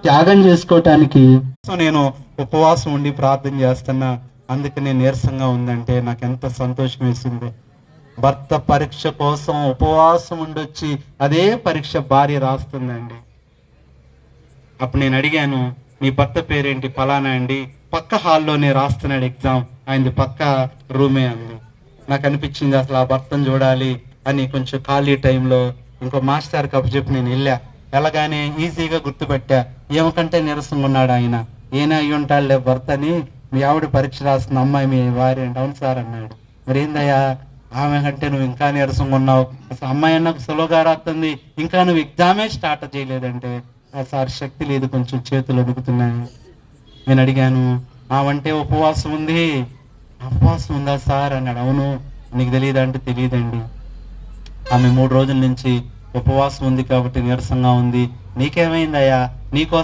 త్యాగం చేసుకోవటానికి. సో నేను ఉపవాసం ఉండి ప్రార్థన చేస్తున్నా, అందుకనే నీరసంగా ఉందంటే నాకు ఎంత సంతోషం వేసిందో. భర్త పరీక్ష కోసం ఉపవాసం ఉండొచ్చి అదే పరీక్ష భార్య రాస్తుందండి. అప్పుడు నేను అడిగాను, నీ భర్త పేరేంటి? ఫలానా అండి. పక్క హాల్లోనే రాస్తున్నాడు ఎగ్జామ్, ఆయనది పక్క రూమే అంది. నాకు అనిపించింది అసలు ఆ భర్తను చూడాలి అని. కొంచెం ఖాళీ టైంలో ఇంకో మాస్టర్ కప్పు చెప్పి నేను వెళ్ళగానే ఈజీగా గుర్తుపెట్టా, ఏమకంటే నీరసంగా ఉన్నాడు ఆయన. ఏనా అయ్యి ఉంటాడులే భర్త అని. మీ ఆవిడ పరీక్ష రాస్తున్న అమ్మాయి మీ వారి అంటే. అవును సార్ అన్నాడు. మరి ఏందయ్యా ఆమె కంటే నువ్వు ఇంకా నీరసంగా ఉన్నావు, అసలు అమ్మాయి అన్నకు సులువుగా రాస్తుంది, ఇంకా నువ్వు ఎగ్జామే స్టార్ట్ చేయలేదంటే. సార్ శక్తి లేదు, కొంచెం చేతులు వణుకుతున్నాయి. నేను అడిగాను, ఆవంటే ఉపవాసం ఉంది. ఉపవాసం ఉందా సార్ అన్నాడు. అవును. నీకు తెలియదా అంటే తెలియదండి. ఆమె 3 రోజుల నుంచి ఉపవాసం ఉంది కాబట్టి నీరసంగా ఉంది. నీకేమైందయ్యా? నీకోసం